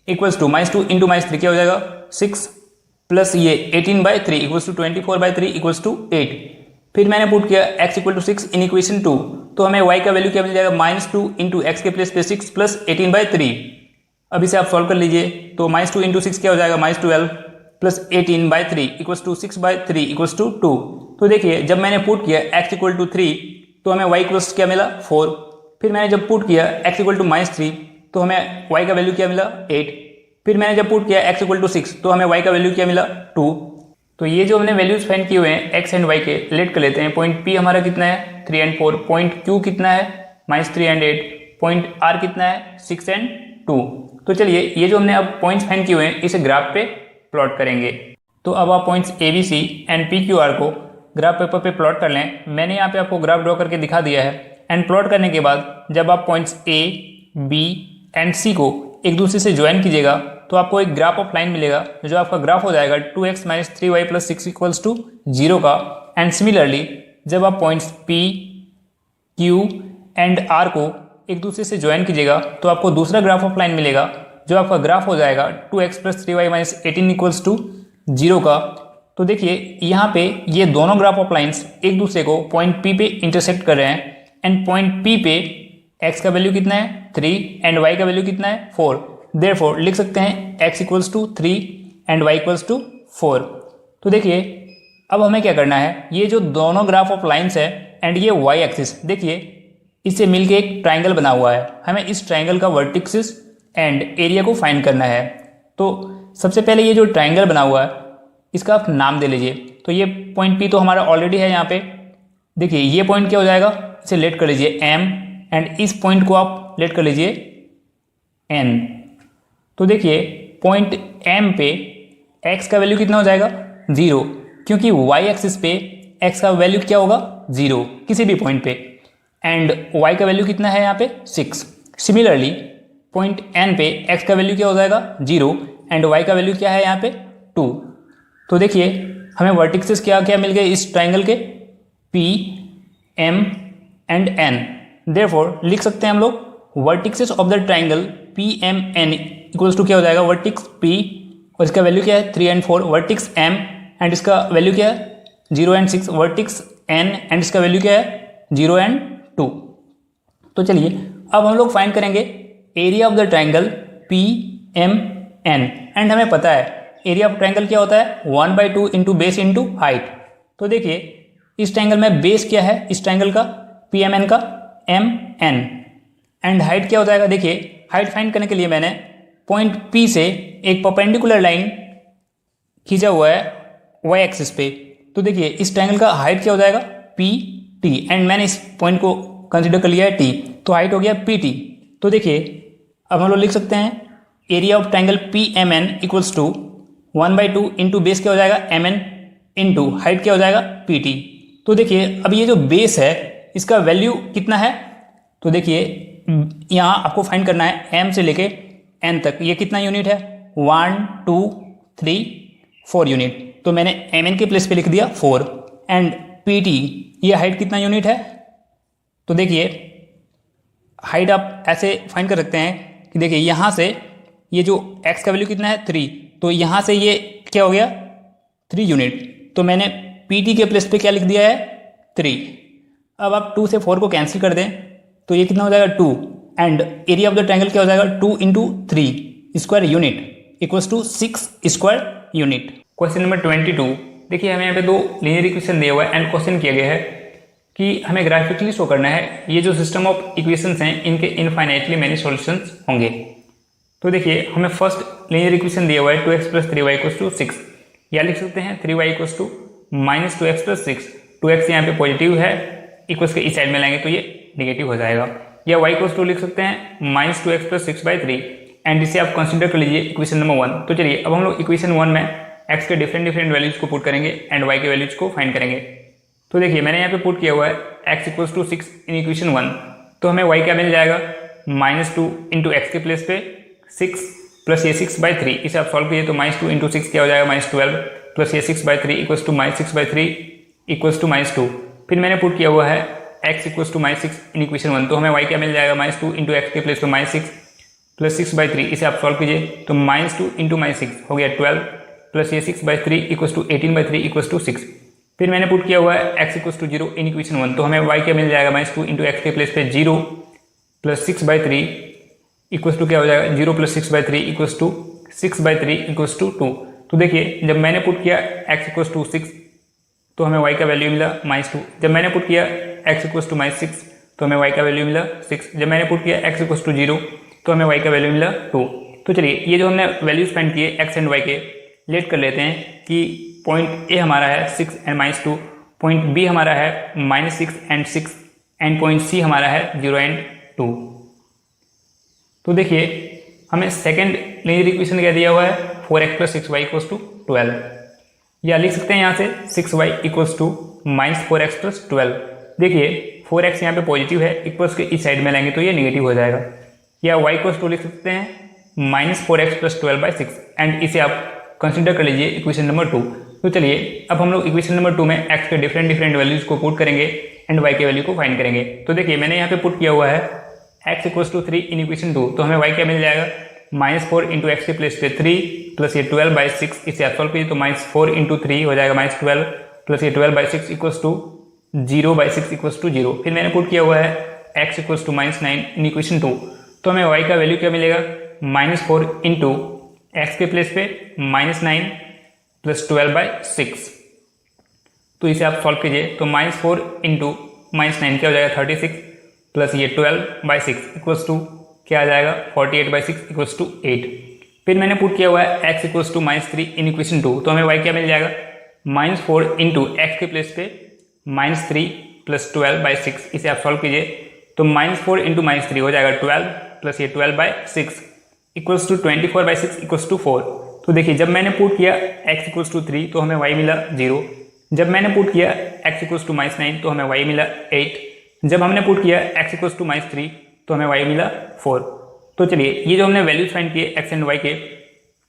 -2 × -3 क्या हो जाएगा 6 प्लस ये 18/3 = 24/3 = 8। फिर मैंने पुट किया x = 6 इन इक्वेशन 2, तो हमें y का वैल्यू क्या मिल जाएगा -2 × x के प्लेस पे 6 प्लस 18/3। अब इसे आप सॉल्व कर लीजिए तो -2 × 6 क्या हो जाएगा -12 प्लस 18/3 = 6/3 = 2। तो देखिए जब मैंने पुट किया x = 3 तो हमें y = क्या मिला 4। फिर मैंने जब पुट किया x = -3 तो हमें y का वैल्यू क्या मिला 8। फिर मैंने जब पुट किया x = 6 तो हमें y का वैल्यू क्या मिला 2। तो ये जो हमने वैल्यूज फाइंड किए हुए हैं x एंड y के, लेट कर लेते हैं। पॉइंट P हमारा कितना है 3 एंड 4, पॉइंट Q कितना है -3 एंड 8, पॉइंट R कितना है 6 एंड 2। तो चलिए ये जो हमने अब पॉइंट्स फाइंड किए हुए हैं इसे ग्राफ पे प्लॉट करेंगे। तो अब आप पॉइंट्स ABC एंड PQR को ग्राफ पेपर पे प्लॉट कर लें। मैंने यहाँ पे आपको ग्राफ ड्रॉ करके दिखा दिया है। एंड प्लॉट करने के बाद जब आप points A, B and C को एक दूसरे से ज्वाइन कीजिएगा तो आपको एक ग्राफ ऑफ लाइन मिलेगा, जो आपका ग्राफ हो जाएगा 2x - 3y + 6 = 0 का। एंड सिमिलरली जब आप points P, Q and R को एक दूसरे से ज्वाइन कीजिएगा तो आपको दूसरा ग्राफ ऑफ लाइन मिलेगा, जो आपका ग्राफ हो जाएगा 2x + 3y - 18 = 0 का। तो देखिए यहाँ पे ये दोनों ग्राफ ऑफ लाइन्स एक दूसरे को पॉइंट P पे इंटरसेक्ट कर रहे हैं। एंड पॉइंट P पे x का वैल्यू कितना है 3 एंड y का वैल्यू कितना है 4। देयरफॉर लिख सकते हैं x = 3 एंड y = 4। तो देखिए अब हमें क्या करना है, ये जो दोनों ग्राफ ऑफ लाइन्स है एंड ये y एक्सिस, देखिए इससे मिलके एक ट्राइंगल बना हुआ है। हमें इस ट्राइंगल का वर्टिक्सेस एंड एरिया को फाइंड करना है। तो सबसे पहले ये जो ट्राइंगल बना हुआ है इसका आप नाम दे लीजिए। तो ये पॉइंट P तो हमारा ऑलरेडी है यहाँ पे। देखिए ये पॉइंट क्या हो जाएगा, इसे लेट कर लीजिए M, एंड इस पॉइंट को आप लेट कर लीजिए n। तो देखिए पॉइंट m पे x का वैल्यू कितना हो जाएगा 0, क्योंकि y एक्सिस पे x का वैल्यू क्या होगा 0 किसी भी पॉइंट पे, एंड y का वैल्यू कितना है यहाँ पे 6। सिमिलरली पॉइंट n पे x का वैल्यू क्या हो जाएगा 0 एंड y का वैल्यू क्या है यहाँ पे 2। तो देखिए हमें वर्टिक्सेस क्या क्या मिल गए इस ट्राइंगल के, p m and n। Therefore लिख सकते हैं हम लोग vertices of the triangle p m n equals to क्या हो जाएगा वर्टिक्स p और इसका वैल्यू क्या है 3 एंड 4, वर्टिक्स m एंड इसका वैल्यू क्या है 0 एंड 6, वर्टिक्स n एंड इसका वैल्यू क्या है 0 एंड 2। तो चलिए अब हम लोग फाइंड करेंगे area of the triangle P M N, and हमें पता है एरिया ऑफ ट्राइंगल क्या होता है 1/2 इंटू बेस इंटू हाइट। तो देखिए इस ट्राइंगल में बेस क्या है इस ट्राइंगल का पी एम एन का एम एन, एंड हाइट क्या हो जाएगा, देखिए हाइट फाइंड करने के लिए मैंने पॉइंट पी से एक परपेंडिकुलर लाइन खींचा हुआ है वाई एक्सिस पे। तो देखिए इस ट्राइंगल का हाइट क्या हो जाएगा पी टी, एंड मैंने इस पॉइंट को कंसिडर कर लिया है टी, तो हाइट हो गया पी टी। तो देखिए अब हम लोग लिख सकते हैं area of triangle P M N equals to 1/2 into base क्या हो जाएगा एम एन इंटू हाइट क्या हो जाएगा पी टी। तो देखिए अब ये जो बेस है इसका वैल्यू कितना है, तो देखिए यहाँ आपको फाइंड करना है m से लेके n तक, ये कितना यूनिट है 1 2 3 4 यूनिट। तो मैंने एम एन के प्लेस पे लिख दिया 4, एंड पी टी ये हाइट कितना यूनिट है। तो देखिए हाइट आप ऐसे फाइंड कर सकते हैं कि देखिए यहाँ से ये जो x का वैल्यू कितना है 3, तो यहाँ से ये क्या हो गया 3 यूनिट। तो मैंने पी टी के प्लेस पे क्या लिख दिया है 3। अब आप 2 से 4 को कैंसिल कर दें तो ये कितना हो जाएगा 2, and area of the triangle क्या हो जाएगा 2 into 3 square unit equals to 6 square unit. Question number 22, देखिए हमें यहाँ पे दो लीनियर इक्वेशन दिया हुआ है एंड क्वेश्चन किया गया है कि हमें ग्राफिकली शो करना है ये जो सिस्टम ऑफ इक्वेशंस हैं इनके इनफाइनाइटली मैनी सॉल्यूशंस होंगे। तो देखिए हमें फर्स्ट लीनियर इक्वेशन दिया हुआ है 2x + 3y = 6, या लिख सकते हैं 3y = -2x + 6। 2x यहाँ पे पॉजिटिव है, इक्वल्स के इस साइड में लाएंगे तो ये नेगेटिव हो जाएगा, या y = लिख सकते हैं -2x + 6/3, एंड इसे आप कंसिडर कर लीजिए इक्वेशन नंबर 1। तो चलिए अब हम लोग इक्वेशन 1 में x के डिफरेंट वैल्यूज को पुट करेंगे एंड y के वैल्यूज को फाइंड करेंगे। तो देखिए मैंने यहाँ पे पुट किया हुआ है x = 6 इन इक्वेशन 1, तो हमें y क्या मिल जाएगा -2 इंटू एक्स के प्लेस पे 6 प्लस ये 6/3, इसे आप सॉल्व कीजिए तो -2 इंटू 6 क्या हो जाएगा -12 प्लस ये 6/3 इक्वल्स टू -6/3 इक्वल्स टू -2। फिर मैंने पुट किया हुआ है x = -6 इन इक्वेशन 1, तो हमें y क्या मिल जाएगा -2 इंटू एक्स के प्लेस पे -6 प्लस 6/3, इसे आप सॉल्व कीजिए तो -2 इंटू -6 हो गया 12 प्लस ये 6/3 इक्वल्स टू 18/3 इक्वल्स टू 6। फिर मैंने पुट किया हुआ है x = 0 इन इक्वेशन 1, तो हमें y क्या मिल जाएगा -2 इंटू एक्स के प्लेस पे 0 प्लस 6/3 इक्वल्स टू क्या हो जाएगा 0 plus 6/3 equals to 6/3 equals to 2। तो देखिए जब मैंने पुट किया x = 6 तो हमें y का वैल्यू मिला -2, जब मैंने पुट किया x = -6 तो हमें y का वैल्यू मिला 6, जब मैंने पुट किया x = 0 तो हमें y का वैल्यू मिला 2। तो चलिए ये जो हमने वैल्यूज फाइंड किए x एंड y के, लेट कर लेते हैं कि पॉइंट A हमारा है 6 एंड -2, पॉइंट B हमारा है -6 एंड 6, एंड पॉइंट C हमारा है 0 एंड 2। तो देखिए हमें सेकेंड लीनियर इक्वेशन क्या दिया हुआ है 4x + 6y = 12, या लिख सकते हैं यहाँ से 6y = -4x + 12। देखिए 4x यहाँ पे पॉजिटिव है, इक्वल्स के इस साइड में लाएंगे तो ये नेगेटिव हो जाएगा, या y = लिख सकते हैं -4x + 12/6, एंड इसे आप कंसिडर कर लीजिए इक्वेशन नंबर 2। तो चलिए अब हम लोग इक्वेशन नंबर 2 में x के डिफरेंट वैल्यूज को पुट करेंगे एंड y के वैल्यू को फाइंड करेंगे। तो देखिए मैंने यहाँ पे पुट किया हुआ है x = 3 इन इक्वेशन 2, तो हमें y क्या मिल जाएगा -4 इंटू एक्स के प्लेस पे 3 प्लस ये 12/6, इसे आप सॉल्व कीजिए तो -4 इंटू 3 हो जाएगा -12 प्लस ये 12/6 इक्वल्स टू 0/6 इक्वल्स टू 0। फिर मैंने पुट किया हुआ है x = -9 इन इक्वेशन 2, तो हमें y का वैल्यू क्या मिलेगा -4 इंटू एक्स के प्लेस पे -9 प्लस 12/6, तो इसे आप सॉल्व कीजिए तो -4 इंटू -9 क्या हो जाएगा 36 प्लस ये 12/6 इक्वल्स टू क्या आ जाएगा 48/6 इक्वल्स टू 8। फिर मैंने पुट किया हुआ है x = -3 इन इक्वेशन 2, तो हमें y क्या मिल जाएगा -4 इंटू एक्स के प्लेस पे -3 प्लस 12/6, इसे आप सॉल्व कीजिए तो -4 इंटू -3 हो जाएगा 12 प्लस ये 12/6 इक्वल्स टू 24/6 इक्वल्स टू 4। तो देखिए जब मैंने पुट किया x इक्वल्स टू 3 तो हमें y मिला 0। जब मैंने पुट किया x इक्वल्स टू -9 तो हमें y मिला 8। जब हमने पुट किया x इक्वल्स टू -3 तो हमें y मिला 4। तो चलिए ये जो हमने वैल्यूज फाइंड किए x एंड y के,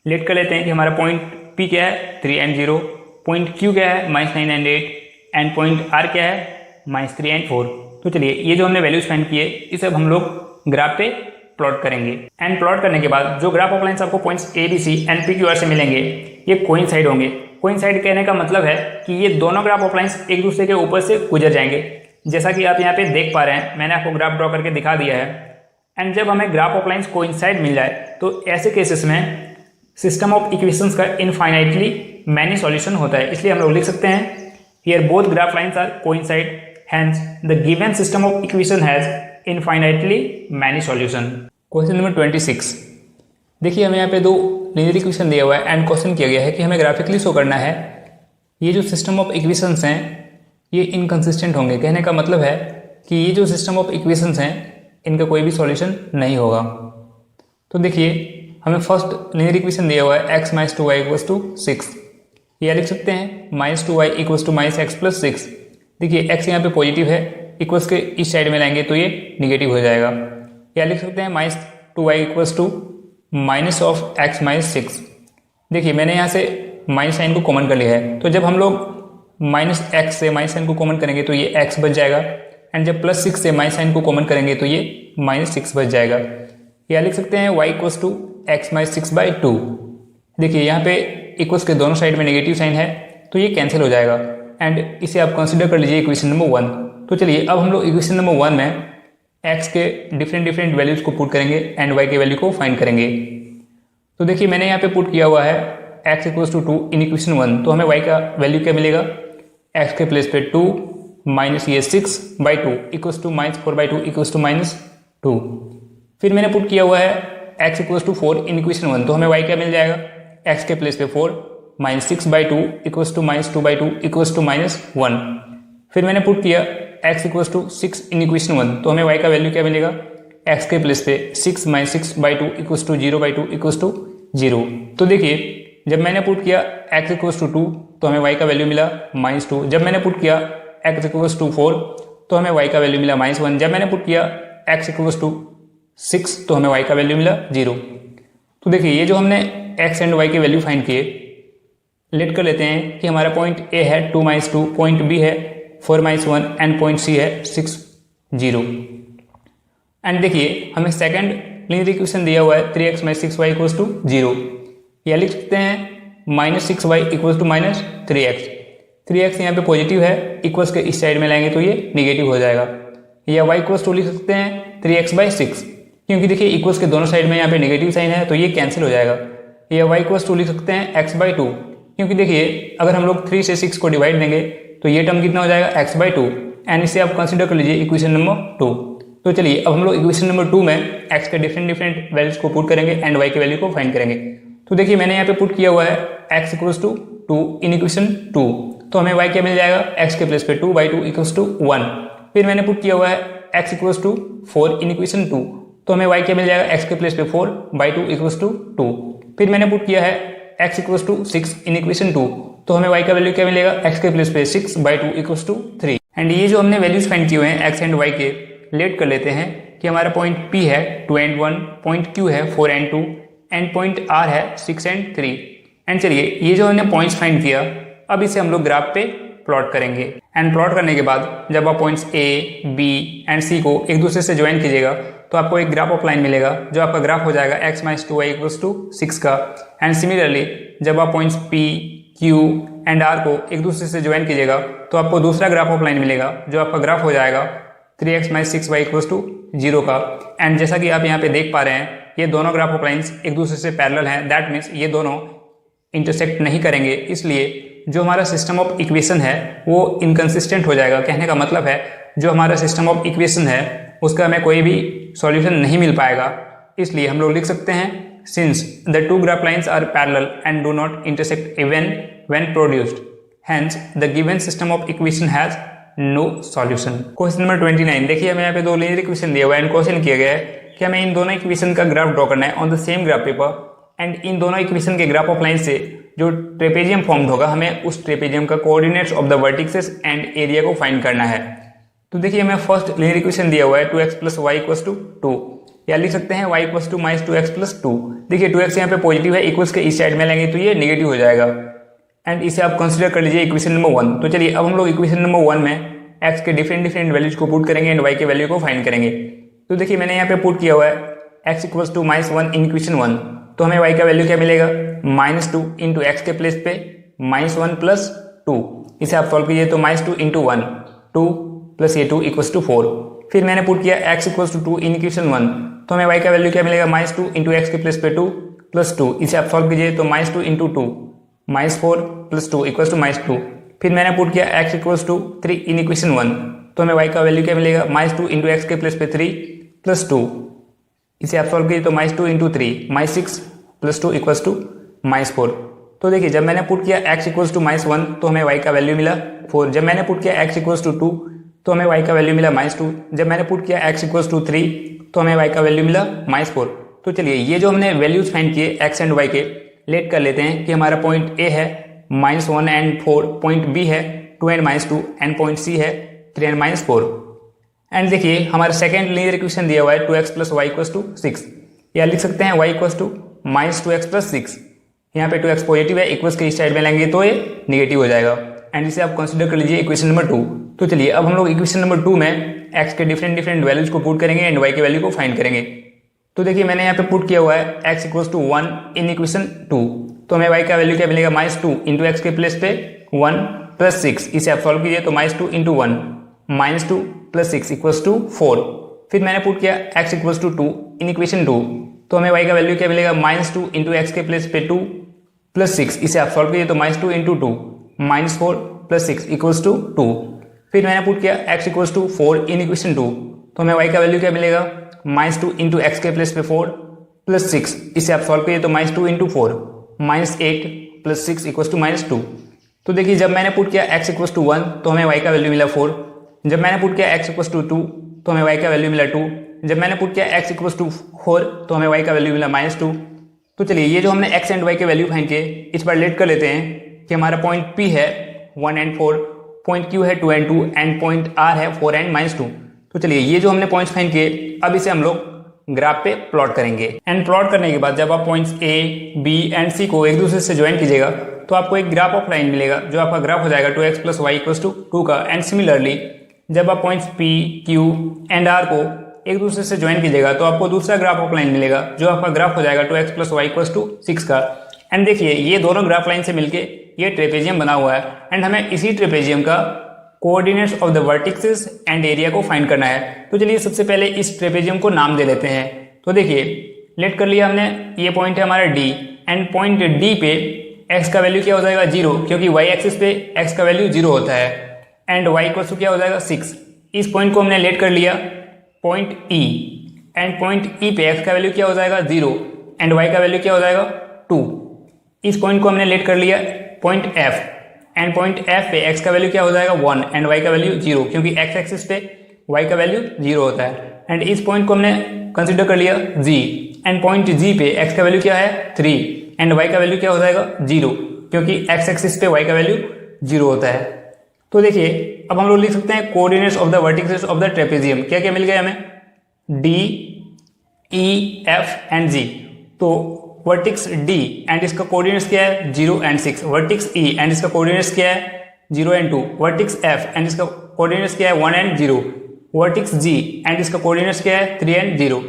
लेट कर लेते हैं कि हमारा पॉइंट P क्या है 3 एंड 0, पॉइंट Q क्या है -9 एंड 8 एंड पॉइंट R क्या है -3 एंड 4। तो चलिए ये जो हमने वैल्यूज फाइंड किए इसे अब हम लोग ग्राफ पे प्लॉट करेंगे। एंड प्लॉट करने के बाद जो ग्राफ ऑफ लाइन्स आपको points A B C and P Q R से मिलेंगे ये कोइंसाइड होंगे। कोइंसाइड कहने का मतलब है कि ये दोनों ग्राफ ऑफ लाइन्स एक दूसरे के ऊपर से गुजर जाएंगे, जैसा कि आप यहाँ पे देख पा रहे हैं। मैंने आपको ग्राफ ड्रॉ करके दिखा दिया है। एंड जब हमें ग्राफ ऑफ लाइन्स कोइंसाइड मिल जाए तो ऐसे केसेस में सिस्टम ऑफ इक्वेशंस का इनफाइनाइटली मैनी सॉल्यूशन होता है। इसलिए हम लोग लिख सकते हैं here both graph lines are coincide, hence the given system of equation has infinitely many solution. Question number 26, देखिए हमें यहाँ पे दो लीनियर इक्वेशन दिया हुआ है एंड क्वेश्चन किया गया है कि हमें ग्राफिकली शो करना है ये जो सिस्टम ऑफ इक्वेशंस हैं ये इनकंसिस्टेंट होंगे। कहने का मतलब है कि ये जो सिस्टम ऑफ इक्वेशंस हैं इनका कोई भी सॉल्यूशन नहीं होगा। तो देखिए हमें फर्स्ट लीनियर इक्वेशन दिया हुआ है x - 2y = 6। ये लिख सकते हैं -2y = -x + 6। देखिए x यहाँ पे पॉजिटिव है, इक्वल्स के इस साइड में लाएंगे तो ये निगेटिव हो जाएगा। या लिख सकते हैं -2y = -(x - 6)। देखिए मैंने यहाँ से माइनस साइन को कॉमन कर लिया है, तो जब हम लोग -x से माइनस साइन को कॉमन करेंगे तो ये x बच जाएगा। एंड जब +6 से माइनस साइन को कॉमन करेंगे तो ये -6 बच जाएगा। या लिख सकते हैं y = x - 6/2। देखिए यहाँ पे इक्वल्स के दोनों साइड में नेगेटिव साइन है तो ये कैंसिल हो जाएगा। एंड इसे आप कंसिडर कर लीजिए इक्वेशन नंबर 1। तो चलिए अब हम लोग इक्वेशन नंबर 1 में x के डिफरेंट वैल्यूज को पुट करेंगे एंड y के वैल्यू को फाइंड करेंगे। तो देखिए मैंने यहाँ पे पुट किया हुआ है x = 2 इन इक्वेशन 1। तो हमें y का वैल्यू क्या मिलेगा, x के प्लेस पे 2 माइनस ये 6/2 = -4/2 = -2। फिर मैंने पुट किया हुआ है x = 4 इन इक्वेशन 1। तो हमें y क्या मिल जाएगा, x के प्लेस पे 4 -6/2 = -2/2 = -1। फिर मैंने पुट किया x = 6 इन इक्वेशन 1। तो हमें y का वैल्यू क्या मिलेगा, x के प्लेस पे 6 - 6/2 = 0/2 = 0। तो देखिए जब मैंने पुट किया x = 2 तो हमें y का वैल्यू मिला -2। जब मैंने पुट किया x = 4 तो हमें y का वैल्यू मिला -1। जब मैंने पुट किया x = 6 तो हमें y का वैल्यू मिला 0। तो देखिए ये जो हमने x एंड y के वैल्यू फाइंड किए, लेट कर लेते हैं कि हमारा पॉइंट A है 2 - 2, पॉइंट B है 4 - 1 एंड पॉइंट C है 6 0। एंड देखिए हमें सेकंड लीनियर इक्वेशन दिया हुआ है 3x - 6y = 0। या लिख सकते हैं -6y = -3x। 3x यहाँ पे पॉजिटिव है, इक्वल्स के इस साइड में लाएंगे तो ये निगेटिव हो जाएगा। या y = लिख सकते हैं 3x/6, क्योंकि देखिए इक्वल्स के दोनों साइड में यहाँ पे नेगेटिव साइन है तो ये कैंसिल हो जाएगा। या y = लिख सकते हैं x/2, क्योंकि देखिए अगर हम लोग 3 से 6 को डिवाइड देंगे तो ये टर्म कितना हो जाएगा x/2। एंड इसे आप कंसिडर कर लीजिए इक्वेशन नंबर 2। तो चलिए अब हम लोग इक्वेशन नंबर 2 में x के डिफरेंट वैल्यूज को पुट करेंगे एंड y के वैल्यू को फाइंड करेंगे। तो देखिए मैंने यहाँ पे पुट किया हुआ है x = 2 इन इक्वेशन 2। तो हमें y क्या मिल जाएगा, x के प्लेस पे 2/2 = 1। फिर मैंने पुट किया हुआ है x = 4 इन इक्वेशन 2। तो हमें y क्या मिल जाएगा, x के प्लेस पे 4/2 = 2। फिर मैंने पुट किया है x = 6 इन इक्वेशन 2। तो हमें y का वैल्यू क्या मिलेगा, x के प्लेस पे 6/2 = 3। एंड ये जो हमने वैल्यूज फाइंड किए हुए हैं x एंड y के, लेट कर लेते हैं कि हमारा पॉइंट P है 2 and 1, पॉइंट Q है 4 and 2 एंड पॉइंट R है 6 and 3। एंड चलिए ये जो हमने पॉइंट्स फाइंड किया अब इसे हम लोग ग्राफ पे प्लॉट करेंगे। एंड प्लॉट करने के बाद जब आप points A, B and C को एक दूसरे से ज्वाइन कीजिएगा तो आपको एक ग्राफ ऑफ लाइन मिलेगा जो आपका ग्राफ हो जाएगा x - 2y = 6 का। एंड सिमिलरली जब आप points P, Q and R को एक दूसरे से ज्वाइन कीजिएगा तो आपको दूसरा ग्राफ ऑफ लाइन मिलेगा जो आपका ग्राफ हो जाएगा 3x - 6y = 0 का। एंड जैसा कि आप यहाँ पे देख पा रहे हैं ये दोनों ग्राफ ऑफ लाइन्स एक दूसरे से पैरेलल हैं, दैट मीन्स ये दोनों इंटरसेक्ट नहीं करेंगे, इसलिए जो हमारा सिस्टम ऑफ इक्वेशन है वो इनकंसिस्टेंट हो जाएगा। कहने का मतलब है जो हमारा सिस्टम ऑफ इक्वेशन है उसका हमें कोई भी सॉल्यूशन नहीं मिल पाएगा। इसलिए हम लोग लिख सकते हैं since the two graph lines are parallel and do not intersect even when produced, hence the given system of equation has no solution. Question number 29, देखिए हमें यहाँ पे दो लीनियर इक्वेशन दिया हुआ है एंड क्वेश्चन किया गया है कि कि हमें इन दोनों इक्वेशन का ग्राफ ड्रॉ करना है on the same graph paper, and in दोनों इक्वेशन के ग्राफ ऑफ लाइन से जो ट्रेपेजियम फॉर्म्ड होगा हमें उस ट्रेपेजियम का coordinates of the vertices and area को फाइंड करना है। तो देखिए हमें फर्स्ट लीनियर इक्वेशन दिया हुआ है 2x + y = 2, या लिख सकते हैं y = -2x + 2। देखिए 2x यहाँ पे पॉजिटिव है, इक्वल्स के इस साइड में लेंगे तो ये नेगेटिव हो जाएगा, एंड इसे आप कंसीडर कर लीजिए इक्वेशन नंबर 1। तो चलिए अब हम लोग इक्वेशन नंबर 1 में x के डिफरेंट वैल्यूज को पुट करेंगे एंड y के वैल्यू को फाइंड करेंगे। तो देखिए मैंने यहाँ पे पुट किया हुआ है x = -1 इन इक्वेशन 1, तो हमें y का वैल्यू क्या मिलेगा, -2 इंटू एक्स के प्लेस पे -1 + 2। इसे आप सॉल्व कीजिए तो -2 × 1 2 + ये 2 = 4। फिर मैंने पुट किया x = 2 इन इक्वेशन 1, तो हमें y का वैल्यू क्या मिलेगा, -2 इंटू एक्स के प्लेस पे 2 + 2। इसे आप सॉल्व कीजिए तो -2 × 2 -4 + 2 = -2। फिर मैंने पुट किया x = 3 इन इक्वेशन 1, तो हमें y का वैल्यू क्या मिलेगा, -2 इंटू एक्स के प्लेस पे 3 + 2। इसे आप सॉल्व कीजिए तो -2 × 3 -6 + 2 = -4। तो देखिए जब मैंने पुट किया x = -1 तो हमें y का वैल्यू मिला 4। जब मैंने पुट किया x = 2 तो हमें y का वैल्यू मिला -2। जब मैंने पुट किया x = 3 तो हमें y का वैल्यू मिला -4। तो चलिए ये जो हमने वैल्यूज फाइंड किए x एंड y के, लेट कर लेते हैं कि हमारा पॉइंट A है -1 एंड 4, पॉइंट B है 2 एंड -2 एंड पॉइंट C है 3 एंड -4। एंड देखिए हमारा सेकेंड लीनियर इक्वेशन दिया हुआ है 2x + y = 6, या लिख सकते हैं y = -2x + 6। यहाँ पे 2x पॉजिटिव है, इक्वल्स के इस साइड में लेंगे तो ये नेगेटिव हो जाएगा, एंड इसे आप कंसीडर कर लीजिए इक्वेशन नंबर 2। तो चलिए अब हम लोग इक्वेशन नंबर 2 में x के डिफरेंट वैल्यूज को पुट करेंगे एंड y के वैल्यू को फाइंड करेंगे। तो देखिए मैंने यहाँ पे पुट किया हुआ है x = 1 इन इक्वेशन 2, तो हमें y का वैल्यू क्या मिलेगा, -2 इंटू एक्स के प्लेस पे 1 + 6। इसे आप सॉल्व कीजिए तो -2 × 1 -2 + 6 = 4। फिर मैंने पुट किया x = 2 इन इक्वेशन 2, तो हमें y का वैल्यू क्या मिलेगा, -2 इंटू एक्स के प्लेस पे 2 + 6। इसे आप सॉल्व कीजिए तो -2 × 2 -4 + 6 = 2। फिर मैंने पुट किया x = 4 इन इक्वेशन 2, तो हमें y का वैल्यू क्या मिलेगा, -2 इंटू एक्स के प्लेस पे 4 + 6। इसे आप सॉल्व कीजिए तो -2 × 4 -8 + 6 = -2। तो देखिए जब मैंने पुट किया x = 1 तो हमें y का वैल्यू मिला 4। जब मैंने पुट किया x = 2 तो हमें y का वैल्यू मिला 2। जब मैंने पुट किया x = 4 तो हमें y का वैल्यू मिला -2। तो चलिए ये जो हमने x एंड y के वैल्यू फाइंड किए, इस बार लेट कर लेते हैं कि हमारा पॉइंट P है 1 एंड 4, पॉइंट Q है 2 एंड 2 एंड पॉइंट R है 4 एंड -2। तो चलिए ये जो हमने पॉइंट्स फाइंड किए, अब इसे हम लोग ग्राफ पे प्लॉट करेंगे। एंड प्लॉट करने के बाद जब आप points A, B and C को एक दूसरे से ज्वाइन कीजिएगा तो आपको एक ग्राफ ऑफ लाइन मिलेगा, जो आपका ग्राफ हो जाएगा 2x + y = 2 का। एंड सिमिलरली जब आप points P, Q and R को एक दूसरे से ज्वाइन कीजिएगा तो आपको दूसरा ग्राफ ऑफ लाइन मिलेगा, जो आपका ग्राफ हो जाएगा 2x + y = 6 का। एंड देखिए ये दोनों ग्राफ लाइन से मिलके ये ट्रेपेजियम बना हुआ है, एंड हमें इसी ट्रेपेजियम का coordinates of the vertices and area को फाइंड करना है। तो चलिए सबसे पहले इस ट्रेपेजियम को नाम दे लेते हैं। तो देखिए लेट कर लिया हमने, ये पॉइंट है हमारा D, एंड पॉइंट D पे x का वैल्यू क्या हो जाएगा, 0, क्योंकि y एक्सिस पे x का वैल्यू 0 होता है, एंड y = क्या हो जाएगा, 6। इस पॉइंट को हमने लेट कर लिया point E, and point E पे x का वैल्यू क्या हो जाएगा, 0, एंड y का वैल्यू क्या हो जाएगा, 2। इस पॉइंट को हमने लेट कर लिया point F, and point F पे x का वैल्यू क्या हो जाएगा, 1, एंड y का वैल्यू 0, क्योंकि x एक्सिस पे y का वैल्यू 0 होता है। एंड इस पॉइंट को हमने कंसीडर कर लिया G, एंड पॉइंट G पे x का वैल्यू क्या है, 3, एंड y का वैल्यू क्या हो जाएगा, 0, क्योंकि x एक्सिस पे y का वैल्यू 0 होता है। तो देखिए अब हम लोग लिख सकते हैं coordinates of the vertices of the trapezium. क्या क्या मिल गया हमें, D, E, F and G। तो वर्टिक्स D एंड इसका कोऑर्डिनेट्स क्या है, 0 एंड 6। वर्टिक्स E एंड इसका कोऑर्डिनेट्स क्या है, 0 एंड 2। वर्टिक्स F एंड इसका कोऑर्डिनेट्स क्या है, 1 एंड 0। वर्टिक्स G एंड इसका कोऑर्डिनेट्स क्या है, 3 एंड 0।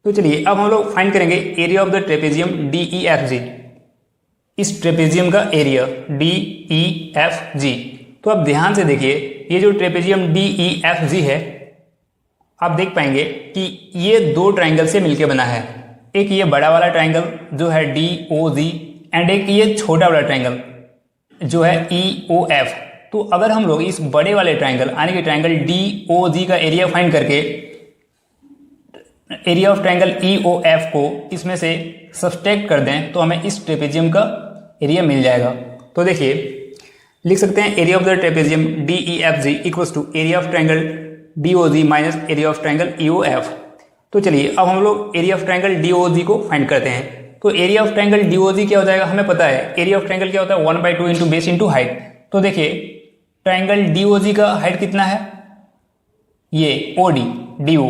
तो चलिए अब हम लोग फाइंड करेंगे area of the trapezium DEFG। इस ट्रेपेजियम का एरिया DEFG। तो आप ध्यान से देखिए ये जो ट्रेपेजियम DEFG है, आप देख पाएंगे कि ये दो ट्राइंगल से मिलकर बना है। एक ये बड़ा वाला ट्राइंगल जो है DOG, एंड एक ये छोटा वाला ट्राइंगल जो है EOF। तो अगर हम लोग इस बड़े वाले ट्राइंगल यानी कि ट्राइंगल DOG का एरिया फाइंड करके एरिया ऑफ ट्राइंगल EOF को इसमें से सब्सट्रैक्ट कर दें तो हमें इस ट्रेपेजियम का एरिया मिल जाएगा। तो देखिए लिख सकते हैं area of the trapezium DEFG equals to area of triangle DOG minus area of triangle EOF। तो चलिए अब हम लोग एरिया ऑफ ट्रायंगल DOG को फाइंड करते हैं। तो एरिया ऑफ ट्रायंगल DOG क्या हो जाएगा, हमें पता है एरिया ऑफ ट्रायंगल क्या होता है 1/2 इंटू बेस इंटू हाइट। तो देखिए ट्रायंगल DOG का हाइट कितना है, ये OD DO